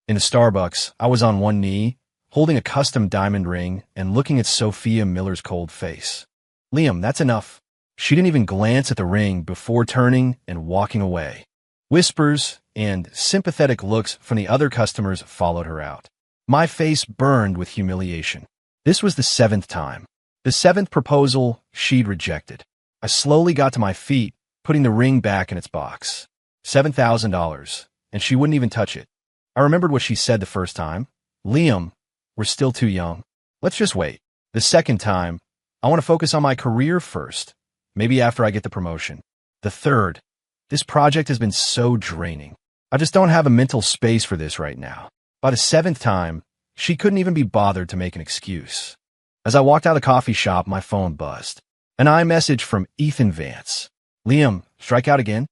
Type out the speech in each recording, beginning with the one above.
In the Starbucks, I was on one knee, holding a custom diamond ring and looking at Sophia Miller's cold face. Liam, that's enough. She didn't even glance at the ring before turning and walking away. Whispers and sympathetic looks from the other customers followed her out. My face burned with humiliation. This was the 7th time. The 7th proposal she'd rejected. I slowly got to my feet, putting the ring back in its box. $7,000, and she wouldn't even touch it. I remembered what she said the first time. Liam, we're still too young. Let's just wait. The 2nd time, I want to focus on my career first, maybe after I get the promotion. The 3rd, this project has been so draining. I just don't have a mental space for this right now. By the 7th time, she couldn't even be bothered to make an excuse. As I walked out of the coffee shop, my phone buzzed. An iMessage from Ethan Vance. Liam, strike out again?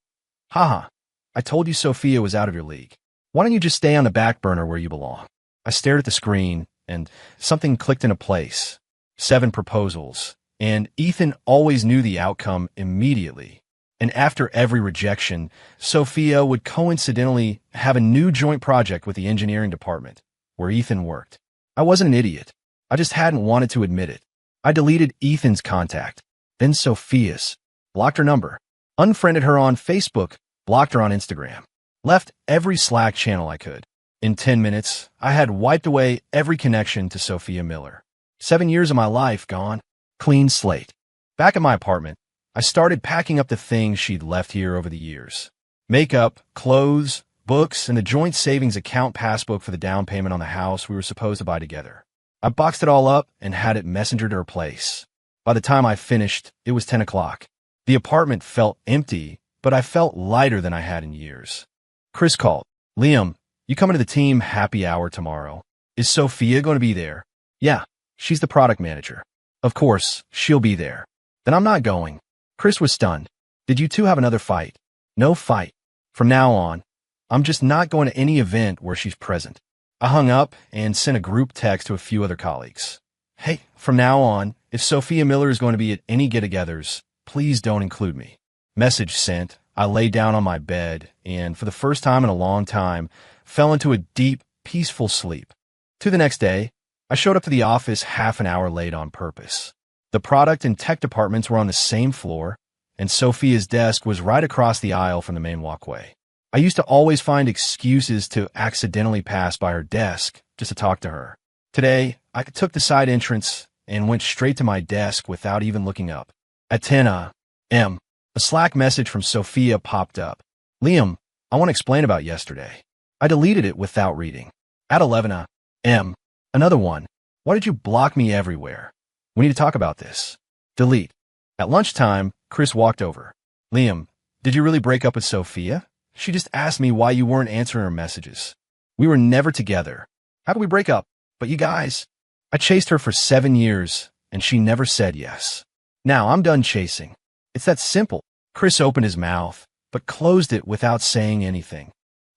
Haha, I told you Sophia was out of your league. Why don't you just stay on the back burner where you belong? I stared at the screen, and something clicked into place. 7 proposals, and Ethan always knew the outcome immediately. And after every rejection, Sophia would coincidentally have a new joint project with the engineering department, where Ethan worked. I wasn't an idiot. I just hadn't wanted to admit it. I deleted Ethan's contact, then Sophia's, blocked her number, unfriended her on Facebook, blocked her on Instagram, left every Slack channel I could. In 10 minutes, I had wiped away every connection to Sophia Miller. 7 years of my life gone. Clean slate. Back at my apartment, I started packing up the things she'd left here over the years. Makeup, clothes, books, and the joint savings account passbook for the down payment on the house we were supposed to buy together. I boxed it all up and had it messengered to her place. By the time I finished, it was 10 o'clock. The apartment felt empty, but I felt lighter than I had in years. Chris called. Liam, you coming to the team happy hour tomorrow? Is Sophia going to be there? Yeah, she's the product manager. Of course, she'll be there. Then I'm not going. Chris was stunned. Did you two have another fight? No fight. From now on, I'm just not going to any event where she's present. I hung up and sent a group text to a few other colleagues. Hey, from now on, if Sophia Miller is going to be at any get-togethers, please don't include me. Message sent. I lay down on my bed and, for the first time in a long time, fell into a deep, peaceful sleep. To the next day, I showed up to the office half an hour late on purpose. The product and tech departments were on the same floor, and Sophia's desk was right across the aisle from the main walkway. I used to always find excuses to accidentally pass by her desk just to talk to her. Today, I took the side entrance and went straight to my desk without even looking up. At 10 a.m., a Slack message from Sophia popped up. Liam, I want to explain about yesterday. I deleted it without reading. At 11 a.m., another one. Why did you block me everywhere? We need to talk about this. Delete. At lunchtime, Chris walked over. Liam, did you really break up with Sophia? She just asked me why you weren't answering her messages. We were never together. How did we break up? But you guys, I chased her for 7 years, and she never said yes. Now I'm done chasing. It's that simple. Chris opened his mouth, but closed it without saying anything.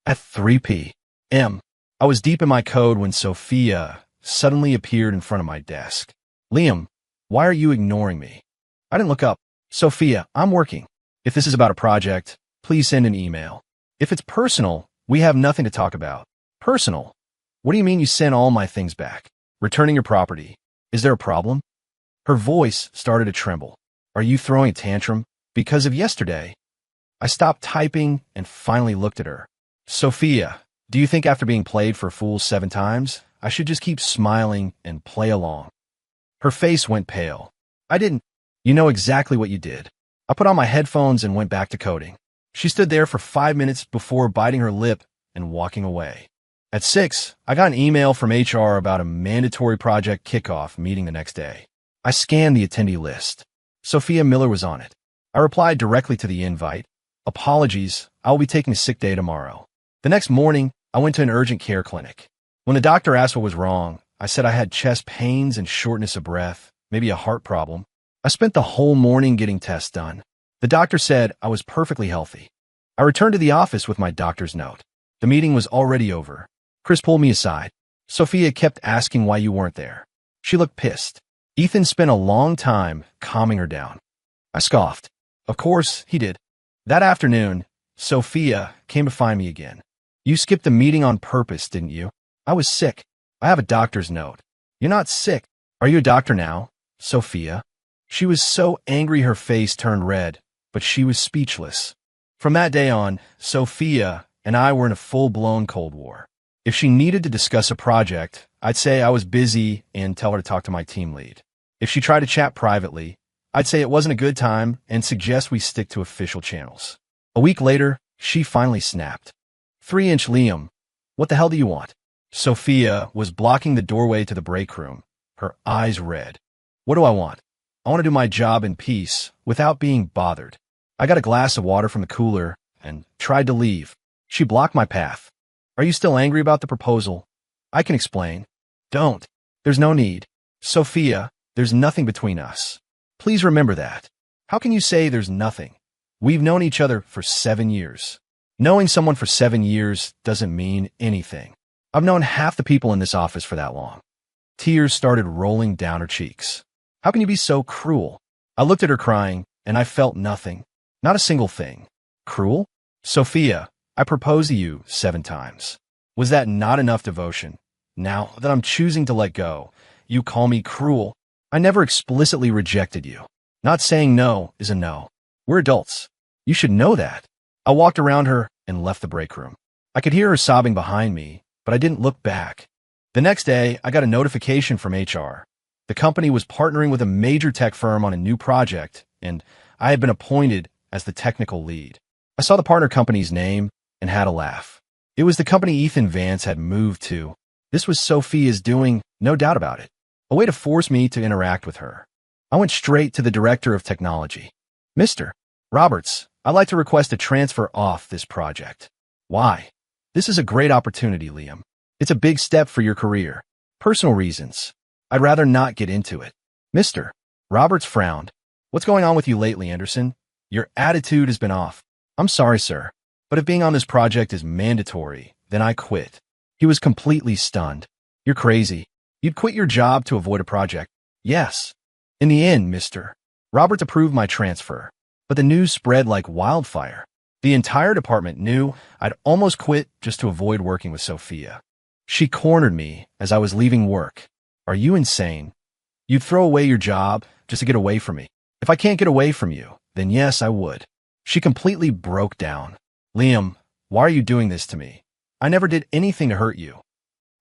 At 3 p.m., I was deep in my code when Sophia suddenly appeared in front of my desk. Liam, why are you ignoring me? I didn't look up. Sophia, I'm working. If this is about a project, please send an email. If it's personal, we have nothing to talk about. Personal? What do you mean you sent all my things back? Returning your property. Is there a problem? Her voice started to tremble. Are you throwing a tantrum? Because of yesterday? I stopped typing and finally looked at her. Sophia, do you think after being played for fools 7 times, I should just keep smiling and play along? Her face went pale. I didn't. You know exactly what you did. I put on my headphones and went back to coding. She stood there for 5 minutes before biting her lip and walking away. At 6, I got an email from HR about a mandatory project kickoff meeting the next day. I scanned the attendee list. Sophia Miller was on it. I replied directly to the invite. Apologies, I will be taking a sick day tomorrow. The next morning, I went to an urgent care clinic. When the doctor asked what was wrong, I said I had chest pains and shortness of breath, maybe a heart problem. I spent the whole morning getting tests done. The doctor said I was perfectly healthy. I returned to the office with my doctor's note. The meeting was already over. Chris pulled me aside. Sophia kept asking why you weren't there. She looked pissed. Ethan spent a long time calming her down. I scoffed. Of course, he did. That afternoon, Sophia came to find me again. You skipped the meeting on purpose, didn't you? I was sick. I have a doctor's note. You're not sick. Are you a doctor now, Sophia? She was so angry her face turned red, but she was speechless. From that day on, Sophia and I were in a full-blown Cold War. If she needed to discuss a project, I'd say I was busy and tell her to talk to my team lead. If she tried to chat privately, I'd say it wasn't a good time and suggest we stick to official channels. A week later, she finally snapped. 3-inch Liam, what the hell do you want? Sophia was blocking the doorway to the break room, her eyes red. What do I want? I want to do my job in peace, without being bothered. I got a glass of water from the cooler and tried to leave. She blocked my path. Are you still angry about the proposal? I can explain. Don't. There's no need. Sophia, there's nothing between us. Please remember that. How can you say there's nothing? We've known each other for 7 years. Knowing someone for 7 years doesn't mean anything. I've known half the people in this office for that long. Tears started rolling down her cheeks. How can you be so cruel? I looked at her crying, and I felt nothing. Not a single thing. Cruel? Sophia, I proposed to you 7 times. Was that not enough devotion? Now that I'm choosing to let go, you call me cruel. I never explicitly rejected you. Not saying no is a no. We're adults. You should know that. I walked around her and left the break room. I could hear her sobbing behind me, but I didn't look back. The next day, I got a notification from HR. The company was partnering with a major tech firm on a new project, and I had been appointed as the technical lead. I saw the partner company's name and had a laugh. It was the company Ethan Vance had moved to. This was Sophia's doing, no doubt about it. A way to force me to interact with her. I went straight to the director of technology. Mr. Roberts, I'd like to request a transfer off this project. Why? This is a great opportunity, Liam. It's a big step for your career. Personal reasons. I'd rather not get into it. Mr. Roberts frowned. What's going on with you lately, Anderson? Your attitude has been off. I'm sorry, sir, but if being on this project is mandatory, then I quit. He was completely stunned. You're crazy. You'd quit your job to avoid a project. Yes. In the end, Mr. Roberts approved my transfer, but the news spread like wildfire. The entire department knew I'd almost quit just to avoid working with Sophia. She cornered me as I was leaving work. Are you insane? You'd throw away your job just to get away from me. If I can't get away from you, then yes, I would. She completely broke down. Liam, why are you doing this to me? I never did anything to hurt you.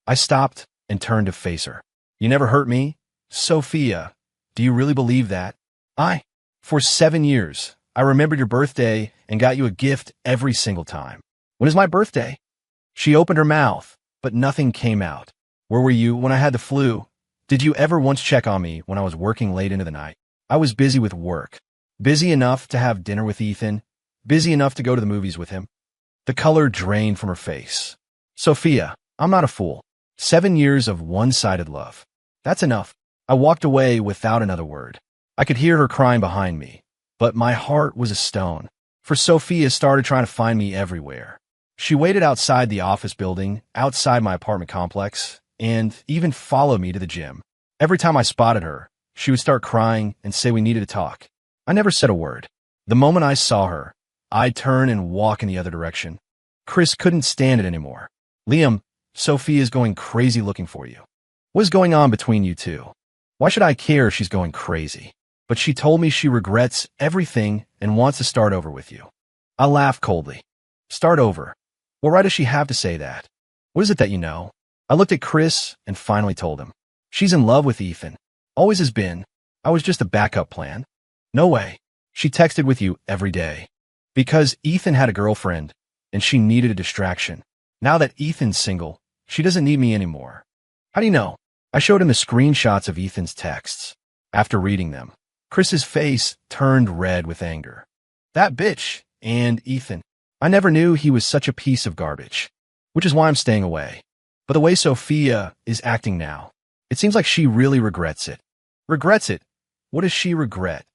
I stopped and turned to face her. You never hurt me? Sophia, do you really believe that? For 7 years, I remembered your birthday and got you a gift every single time. When is my birthday? She opened her mouth, but nothing came out. Where were you when I had the flu? Did you ever once check on me when I was working late into the night? I was busy with work. Busy enough to have dinner with Ethan. Busy enough to go to the movies with him. The color drained from her face. Sophia, I'm not a fool. 7 years of one-sided love. That's enough. I walked away without another word. I could hear her crying behind me, but my heart was a stone. For Sophia started trying to find me everywhere. She waited outside the office building, outside my apartment complex, and even followed me to the gym. Every time I spotted her, she would start crying and say we needed to talk. I never said a word. The moment I saw her, I'd turn and walk in the other direction. Chris couldn't stand it anymore. Liam, Sophia's going crazy looking for you. What is going on between you two? Why should I care if she's going crazy? But she told me she regrets everything and wants to start over with you. I laughed coldly. Start over? What right does she have to say that? What is it that you know? I looked at Chris and finally told him. She's in love with Ethan. Always has been. I was just a backup plan. No way. She texted with you every day. Because Ethan had a girlfriend, and she needed a distraction. Now that Ethan's single, she doesn't need me anymore. How do you know? I showed him the screenshots of Ethan's texts. After reading them, Chris's face turned red with anger. That bitch and Ethan. I never knew he was such a piece of garbage, which is why I'm staying away. But the way Sophia is acting now, it seems like she really regrets it. Regrets it? What does she regret?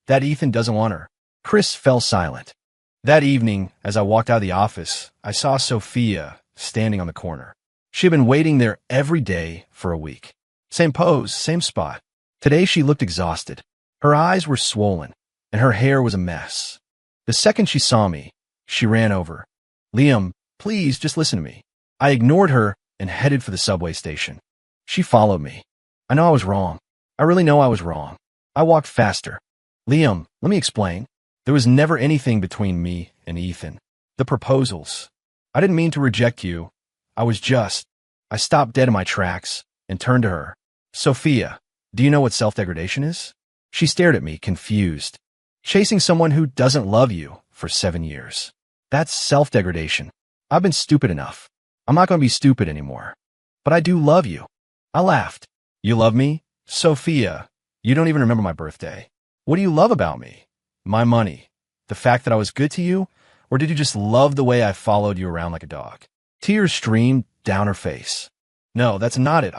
That Ethan doesn't want her. Chris fell silent. That evening, as I walked out of the office, I saw Sophia standing on the corner. She had been waiting there every day for a week. Same pose, same spot. Today she looked exhausted. Her eyes were swollen, and her hair was a mess. The second she saw me, she ran over. Liam, Please, just listen to me. I ignored her and headed for the subway station. She followed me. I know I was wrong. I really know I was wrong. I walked faster. Liam, let me explain. There was never anything between me and Ethan. The proposals. I didn't mean to reject you. I stopped dead in my tracks and turned to her. Sophia, do you know what self-degradation is? She stared at me, confused. Chasing someone who doesn't love you for 7 years. That's self-degradation. I've been stupid enough. I'm not going to be stupid anymore. But I do love you. I laughed. You love me? Sophia, you don't even remember my birthday. What do you love about me? My money. The fact that I was good to you? Or did you just love the way I followed you around like a dog? Tears streamed down her face. No, that's not it.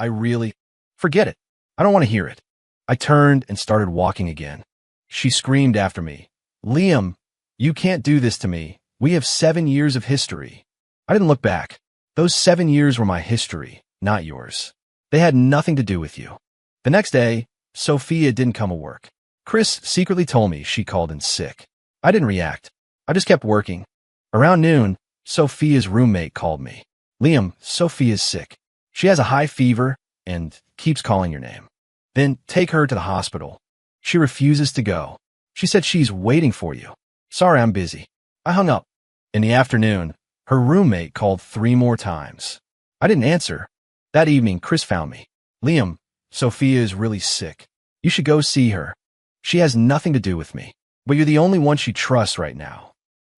Forget it. I don't want to hear it. I turned and started walking again. She screamed after me. Liam, you can't do this to me. We have 7 years of history. I didn't look back. Those 7 years were my history, not yours. They had nothing to do with you. The next day, Sophia didn't come to work. Chris secretly told me she called in sick. I didn't react. I just kept working. Around noon, Sophia's roommate called me. Liam, Sophia's sick. She has a high fever and keeps calling your name. Then take her to the hospital. She refuses to go. She said she's waiting for you. Sorry, I'm busy. I hung up. In the afternoon, her roommate called 3 more times. I didn't answer. That evening, Chris found me. Liam, Sophia is really sick. You should go see her. She has nothing to do with me, but you're the only one she trusts right now.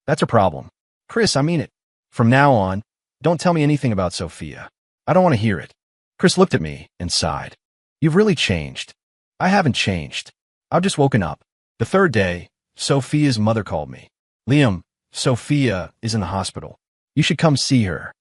That's her problem. Chris, I mean it. From now on, don't tell me anything about Sophia. I don't want to hear it. Chris looked at me and sighed. You've really changed. I haven't changed. I've just woken up. The third day, Sophia's mother called me. Liam, Sophia is in the hospital. You should come see her.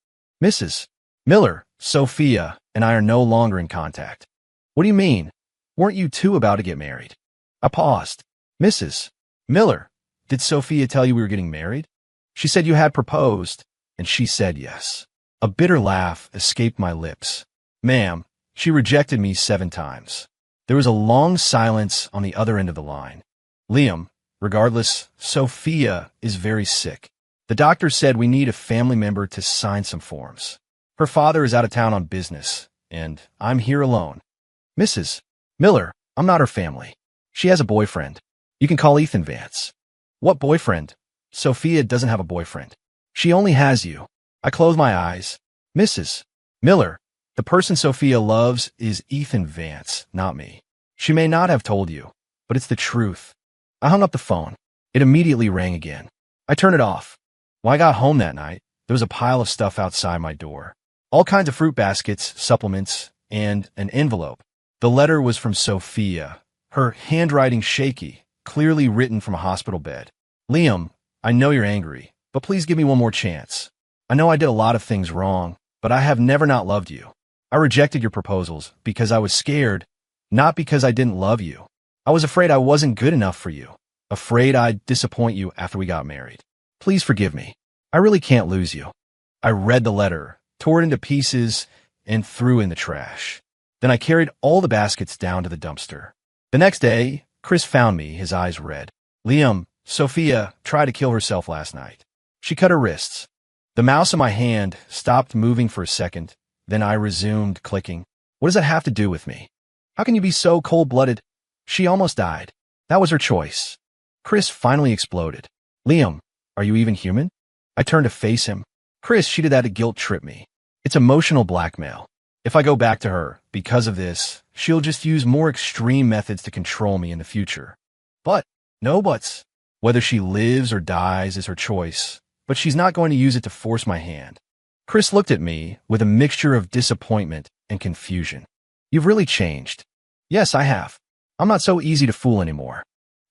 Mrs. Miller, Sophia and I are no longer in contact. What do you mean? Weren't you two about to get married? I paused. Mrs. Miller, did Sophia tell you we were getting married? She said you had proposed, and she said yes. A bitter laugh escaped my lips. Ma'am, she rejected me 7 times. There was a long silence on the other end of the line. Liam, regardless, Sophia is very sick. The doctor said we need a family member to sign some forms. Her father is out of town on business, and I'm here alone. Mrs. Miller, I'm not her family. She has a boyfriend. You can call Ethan Vance. What boyfriend? Sophia doesn't have a boyfriend. She only has you. I close my eyes. Mrs. Miller, the person Sophia loves is Ethan Vance, not me. She may not have told you, but it's the truth. I hung up the phone. It immediately rang again. I turned it off. When I got home that night, there was a pile of stuff outside my door. All kinds of fruit baskets, supplements, and an envelope. The letter was from Sophia, her handwriting shaky, clearly written from a hospital bed. Liam, I know you're angry, but please give me one more chance. I know I did a lot of things wrong, but I have never not loved you. I rejected your proposals because I was scared, not because I didn't love you. I was afraid I wasn't good enough for you, afraid I'd disappoint you after we got married. Please forgive me. I really can't lose you. I read the letter, tore it into pieces, and threw in the trash. Then I carried all the baskets down to the dumpster. The next day, Chris found me, his eyes red. Liam, Sophia tried to kill herself last night. She cut her wrists. The mouse in my hand stopped moving for a second, then I resumed clicking. What does that have to do with me? How can you be so cold-blooded? She almost died. That was her choice. Chris finally exploded. Liam, are you even human? I turned to face him. Chris, she did that to guilt-trip me. It's emotional blackmail. If I go back to her, because of this, she'll just use more extreme methods to control me in the future. But, no buts. Whether she lives or dies is her choice, but she's not going to use it to force my hand. Chris looked at me with a mixture of disappointment and confusion. You've really changed. Yes, I have. I'm not so easy to fool anymore.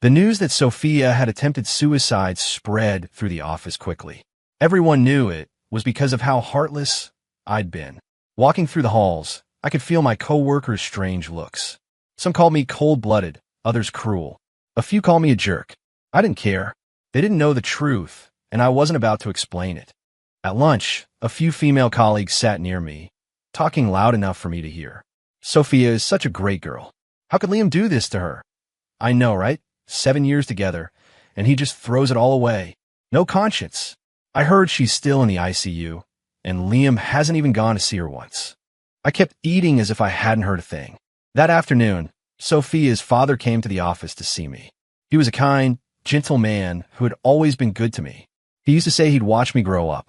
The news that Sophia had attempted suicide spread through the office quickly. Everyone knew it was because of how heartless I'd been. Walking through the halls, I could feel my coworkers' strange looks. Some called me cold-blooded, others cruel. A few called me a jerk. I didn't care. They didn't know the truth, and I wasn't about to explain it. At lunch, a few female colleagues sat near me, talking loud enough for me to hear. Sophia is such a great girl. How could Liam do this to her? I know, right? 7 years together, and he just throws it all away. No conscience. I heard she's still in the ICU, and Liam hasn't even gone to see her once. I kept eating as if I hadn't heard a thing. That afternoon, Sophia's father came to the office to see me. He was a kind, gentle man who had always been good to me. He used to say he'd watch me grow up.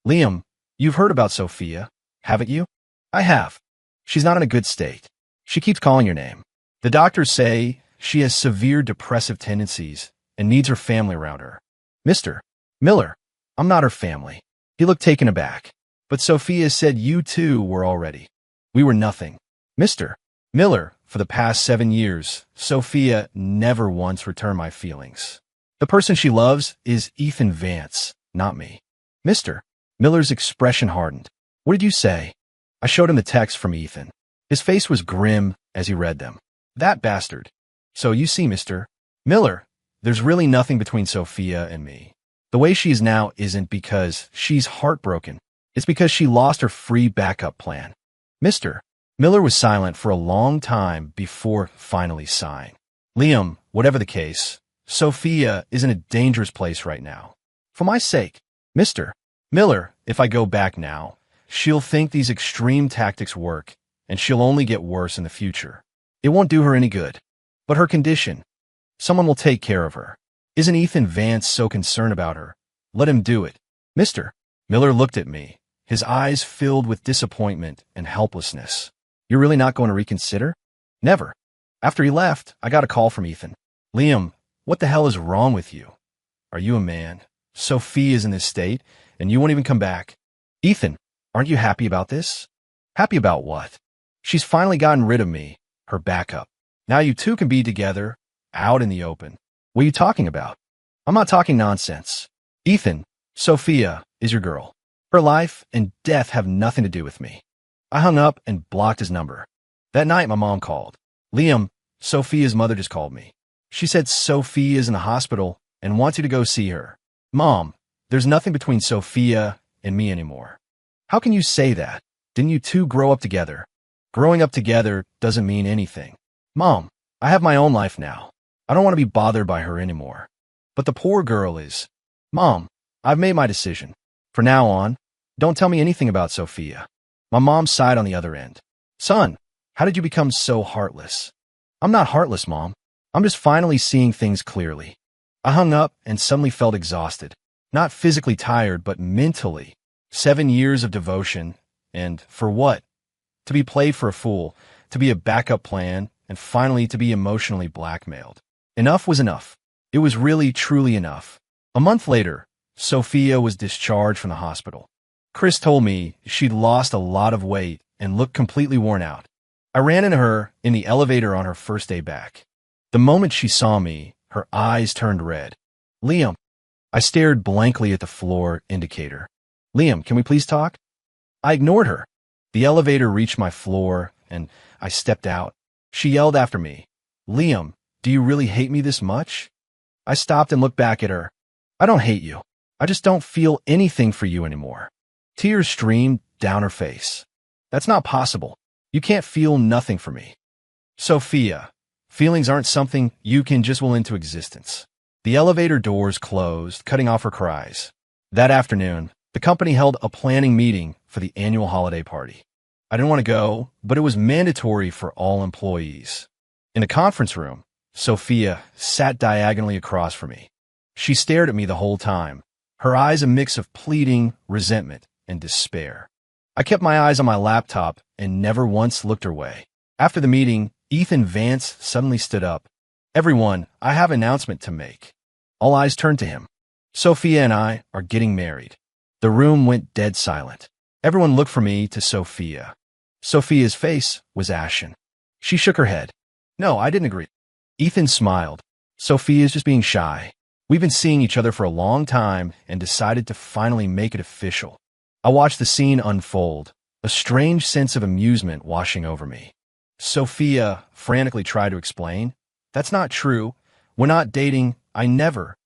Liam, you've heard about Sophia, haven't you? I have. She's not in a good state. She keeps calling your name. The doctors say she has severe depressive tendencies and needs her family around her. Mr. Miller, I'm not her family. He looked taken aback. But Sophia said you two were already. We were nothing. Mr. Miller, for the past 7 years, Sophia never once returned my feelings. The person she loves is Ethan Vance, not me. Mr. Miller's expression hardened. What did you say? I showed him the text from Ethan. His face was grim as he read them. That bastard. So you see, Mr. Miller, there's really nothing between Sophia and me. The way she is now isn't because she's heartbroken. It's because she lost her free backup plan. Mr. Miller was silent for a long time before finally sighing. Liam, whatever the case, Sophia is in a dangerous place right now. For my sake, Mr. Miller, if I go back now, she'll think these extreme tactics work, and she'll only get worse in the future. It won't do her any good. But her condition, someone will take care of her. Isn't Ethan Vance so concerned about her? Let him do it. Mr. Miller looked at me, his eyes filled with disappointment and helplessness. You're really not going to reconsider? Never. After he left, I got a call from Ethan. Liam, what the hell is wrong with you? Are you a man? Sophie is in this state, and you won't even come back. Ethan, aren't you happy about this? Happy about what? She's finally gotten rid of me, her backup. Now you two can be together, out in the open. What are you talking about? I'm not talking nonsense. Ethan, Sophia is your girl. Her life and death have nothing to do with me. I hung up and blocked his number. That night, my mom called. Liam, Sophia's mother just called me. She said Sophie is in the hospital and wants you to go see her. Mom, there's nothing between Sophia and me anymore. How can you say that? Didn't you two grow up together? Growing up together doesn't mean anything. Mom, I have my own life now. I don't want to be bothered by her anymore. But the poor girl is. Mom, I've made my decision. From now on, don't tell me anything about Sophia. My mom sighed on the other end. Son, how did you become so heartless? I'm not heartless, Mom. I'm just finally seeing things clearly. I hung up and suddenly felt exhausted. Not physically tired, but mentally. 7 years of devotion. And for what? To be played for a fool, to be a backup plan, and finally to be emotionally blackmailed. Enough was enough. It was really, truly enough. A month later, Sophia was discharged from the hospital. Chris told me she'd lost a lot of weight and looked completely worn out. I ran into her in the elevator on her first day back. The moment she saw me, her eyes turned red. Liam. I stared blankly at the floor indicator. Liam, can we please talk? I ignored her. The elevator reached my floor, and I stepped out. She yelled after me. Liam, do you really hate me this much? I stopped and looked back at her. I don't hate you. I just don't feel anything for you anymore. Tears streamed down her face. That's not possible. You can't feel nothing for me. Sophia, feelings aren't something you can just will into existence. The elevator doors closed, cutting off her cries. That afternoon, the company held a planning meeting for the annual holiday party. I didn't want to go, but it was mandatory for all employees. In the conference room, Sophia sat diagonally across from me. She stared at me the whole time, her eyes a mix of pleading, resentment, and despair. I kept my eyes on my laptop and never once looked her way. After the meeting, Ethan Vance suddenly stood up. Everyone, I have an announcement to make. All eyes turned to him. Sophia and I are getting married. The room went dead silent. Everyone looked from me to Sophia. Sophia's face was ashen. She shook her head. No, I didn't agree. Ethan smiled. Sophia's just being shy. We've been seeing each other for a long time and decided to finally make it official. I watched the scene unfold, a strange sense of amusement washing over me. Sophia frantically tried to explain. That's not true. We're not dating. I never.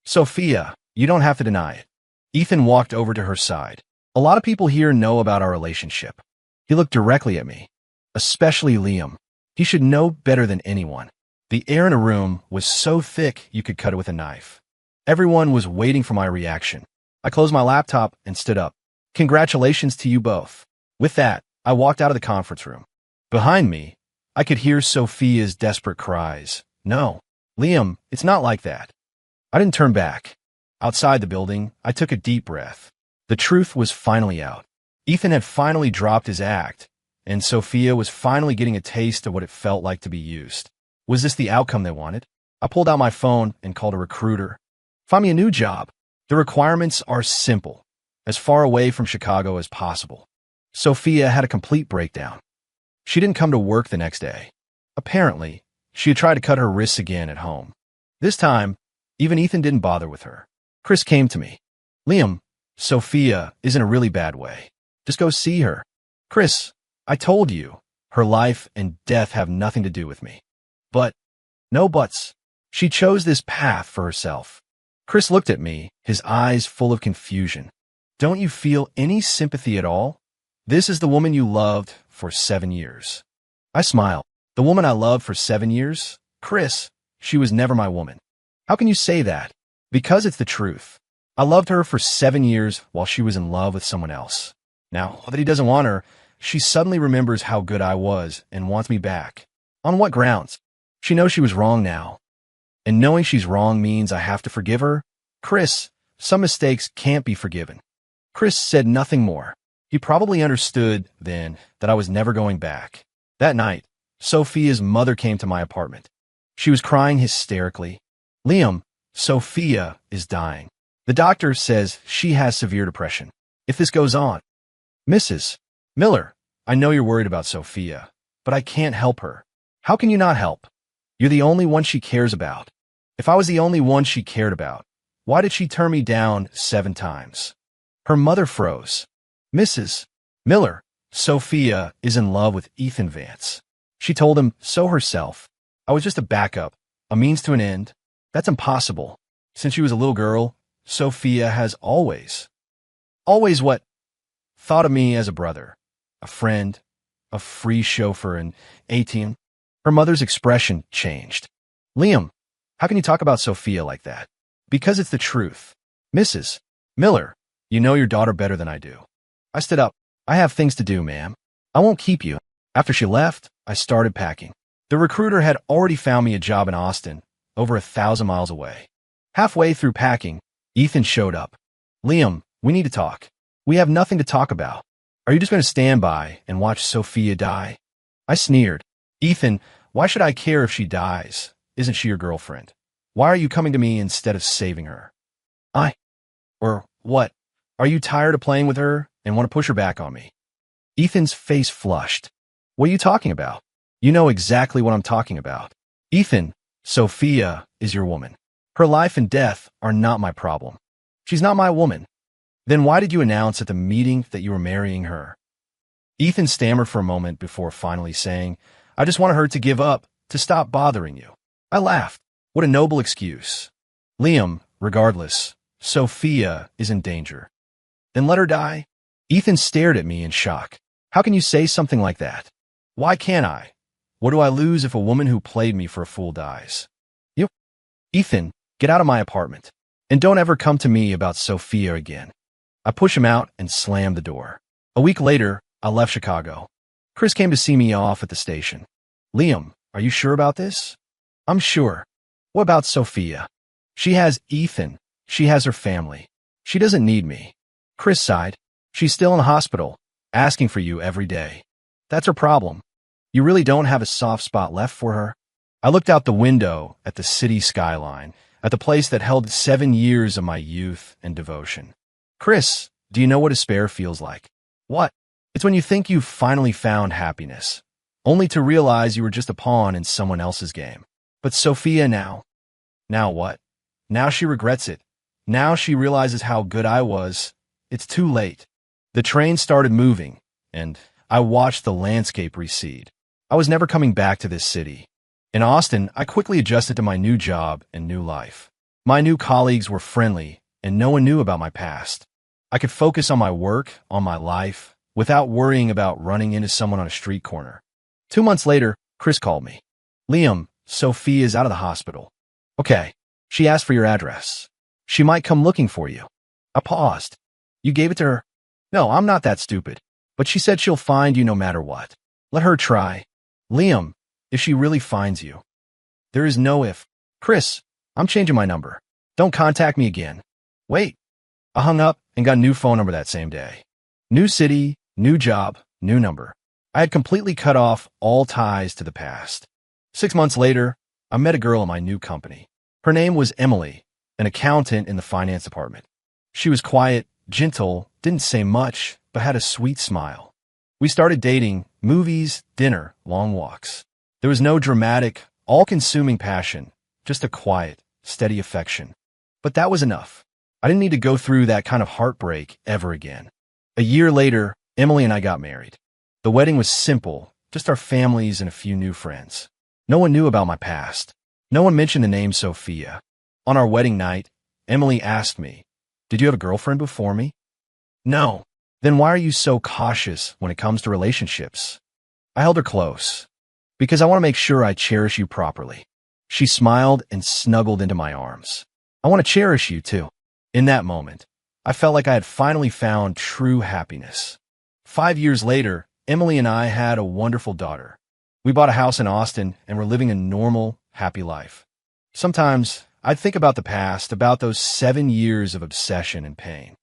Sophia, you don't have to deny it. Ethan walked over to her side. A lot of people here know about our relationship. He looked directly at me. Especially Liam. He should know better than anyone. The air in a room was so thick you could cut it with a knife. Everyone was waiting for my reaction. I closed my laptop and stood up. Congratulations to you both. With that, I walked out of the conference room. Behind me, I could hear Sophia's desperate cries. No, Liam, it's not like that. I didn't turn back. Outside the building, I took a deep breath. The truth was finally out. Ethan had finally dropped his act, and Sophia was finally getting a taste of what it felt like to be used. Was this the outcome they wanted? I pulled out my phone and called a recruiter. Find me a new job. The requirements are simple, as far away from Chicago as possible. Sophia had a complete breakdown. She didn't come to work the next day. Apparently, she had tried to cut her wrists again at home. This time, even Ethan didn't bother with her. Chris came to me. Liam, Sophia is in a really bad way. Just go see her. Chris, I told you, her life and death have nothing to do with me. But, no buts. She chose this path for herself. Chris looked at me, his eyes full of confusion. Don't you feel any sympathy at all? This is the woman you loved for 7 years. I smiled. The woman I loved for 7 years? Chris, she was never my woman. How can you say that? Because it's the truth. I loved her for 7 years while she was in love with someone else. Now that he doesn't want her, she suddenly remembers how good I was and wants me back. On what grounds? She knows she was wrong now. And knowing she's wrong means I have to forgive her? Chris, some mistakes can't be forgiven. Chris said nothing more. He probably understood then that I was never going back. That night, Sophia's mother came to my apartment. She was crying hysterically. Liam, Sophia is dying. The doctor says she has severe depression. If this goes on. Mrs. Miller, I know you're worried about Sophia, but I can't help her. How can you not help? You're the only one she cares about. If I was the only one she cared about, why did she turn me down 7 times? Her mother froze. Mrs. Miller, Sophia is in love with Ethan Vance. She told him so herself. I was just a backup, a means to an end. That's impossible. Since she was a little girl, Sophia has always what? Thought of me as a brother, a friend, a free chauffeur, and 18. Her mother's expression changed. Liam, how can you talk about Sophia like that? Because it's the truth. Mrs. Miller, you know your daughter better than I do. I stood up. I have things to do, ma'am. I won't keep you. After she left, I started packing. The recruiter had already found me a job in Austin, over 1,000 miles away. Halfway through packing, Ethan showed up. Liam, we need to talk. We have nothing to talk about. Are you just going to stand by and watch Sophia die? I sneered. Ethan, why should I care if she dies? Isn't she your girlfriend? Why are you coming to me instead of saving her? Or what? Are you tired of playing with her and want to push her back on me? Ethan's face flushed. What are you talking about? You know exactly what I'm talking about. Ethan, Sophia is your woman. Her life and death are not my problem. She's not my woman. Then why did you announce at the meeting that you were marrying her? Ethan stammered for a moment before finally saying, I just wanted her to give up, to stop bothering you. I laughed. What a noble excuse. Liam, regardless, Sophia is in danger. Then let her die? Ethan stared at me in shock. How can you say something like that? Why can't I? What do I lose if a woman who played me for a fool dies? You? Ethan, get out of my apartment. And don't ever come to me about Sophia again. I pushed him out and slammed the door. A week later, I left Chicago. Chris came to see me off at the station. Liam, are you sure about this? I'm sure. What about Sophia? She has Ethan. She has her family. She doesn't need me. Chris sighed. She's still in the hospital, asking for you every day. That's her problem. You really don't have a soft spot left for her? I looked out the window at the city skyline, at the place that held 7 years of my youth and devotion. Chris, do you know what despair feels like? What? It's when you think you've finally found happiness, only to realize you were just a pawn in someone else's game. But Sophia now. Now what? Now she regrets it. Now she realizes how good I was. It's too late. The train started moving, and I watched the landscape recede. I was never coming back to this city. In Austin, I quickly adjusted to my new job and new life. My new colleagues were friendly, and no one knew about my past. I could focus on my work, on my life, without worrying about running into someone on a street corner. 2 months later, Chris called me. Liam, Sophie is out of the hospital. Okay, she asked for your address. She might come looking for you. I paused. You gave it to her? No, I'm not that stupid. But she said she'll find you no matter what. Let her try. Liam, if she really finds you. There is no if. Chris, I'm changing my number. Don't contact me again. Wait. I hung up and got a new phone number that same day. New city, new job, new number. I had completely cut off all ties to the past. 6 months later, I met a girl in my new company. Her name was Emily, an accountant in the finance department. She was quiet, gentle, didn't say much, but had a sweet smile. We started dating, movies, dinner, long walks. There was no dramatic, all-consuming passion, just a quiet, steady affection. But that was enough. I didn't need to go through that kind of heartbreak ever again. A year later, Emily and I got married. The wedding was simple, just our families and a few new friends. No one knew about my past. No one mentioned the name Sophia. On our wedding night, Emily asked me, "Did you have a girlfriend before me?" No. Then why are you so cautious when it comes to relationships? I held her close. Because I want to make sure I cherish you properly. She smiled and snuggled into my arms. I want to cherish you too. In that moment, I felt like I had finally found true happiness. 5 years later, Emily and I had a wonderful daughter. We bought a house in Austin and were living a normal, happy life. Sometimes I'd think about the past, about those 7 years of obsession and pain.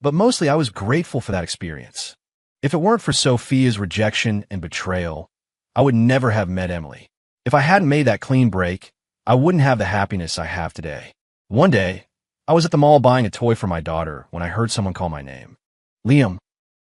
But mostly I was grateful for that experience. If it weren't for Sophia's rejection and betrayal, I would never have met Emily. If I hadn't made that clean break, I wouldn't have the happiness I have today. One day, I was at the mall buying a toy for my daughter when I heard someone call my name. Liam.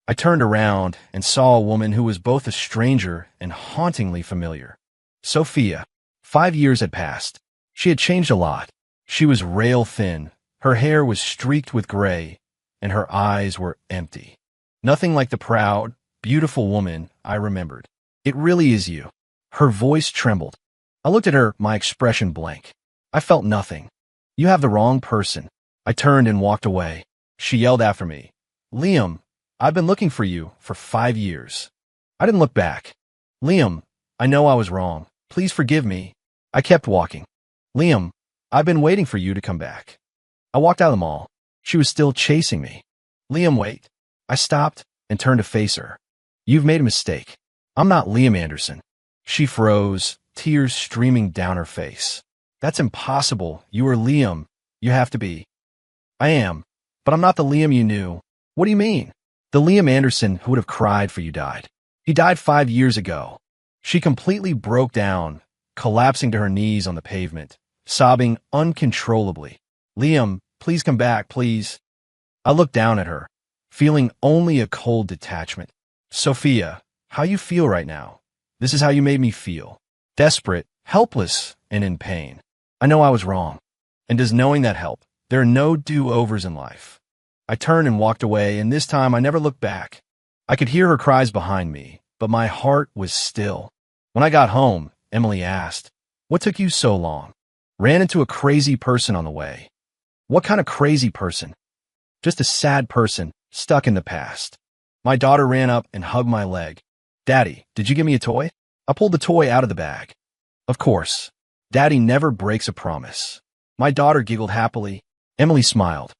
I turned around and saw a woman who was both a stranger and hauntingly familiar. Sophia. 5 years had passed. She had changed a lot. She was rail thin, her hair was streaked with gray, and her eyes were empty. Nothing like the proud, beautiful woman I remembered. It really is you. Her voice trembled. I looked at her, my expression blank. I felt nothing. You have the wrong person. I turned and walked away. She yelled after me, Liam, I've been looking for you for 5 years. I didn't look back. Liam, I know I was wrong. Please forgive me. I kept walking. Liam, I've been waiting for you to come back. I walked out of the mall. She was still chasing me. Liam, wait. I stopped and turned to face her. You've made a mistake. I'm not Liam Anderson. She froze, tears streaming down her face. That's impossible. You are Liam. You have to be. I am, but I'm not the Liam you knew. What do you mean? The Liam Anderson who would have cried for you died. He died 5 years ago. She completely broke down, collapsing to her knees on the pavement, sobbing uncontrollably. Liam, please come back, please. I looked down at her, feeling only a cold detachment. Sophia, how you feel right now? This is how you made me feel. Desperate, helpless, and in pain. I know I was wrong. And does knowing that help? There are no do-overs in life. I turned and walked away, and this time I never looked back. I could hear her cries behind me, but my heart was still. When I got home, Emily asked, "What took you so long?" Ran into a crazy person on the way. What kind of crazy person? Just a sad person, stuck in the past. My daughter ran up and hugged my leg. Daddy, did you give me a toy? I pulled the toy out of the bag. Of course. Daddy never breaks a promise. My daughter giggled happily. Emily smiled.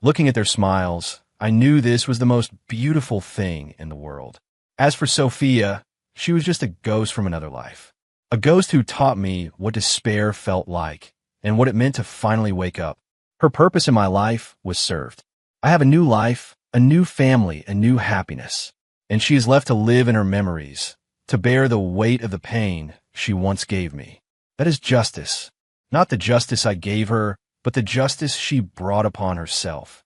Looking at their smiles, I knew this was the most beautiful thing in the world. As for Sophia, she was just a ghost from another life. A ghost who taught me what despair felt like and what it meant to finally wake up. Her purpose in my life was served. I have a new life, a new family, a new happiness. And she is left to live in her memories, to bear the weight of the pain she once gave me. That is justice. Not the justice I gave her, but the justice she brought upon herself.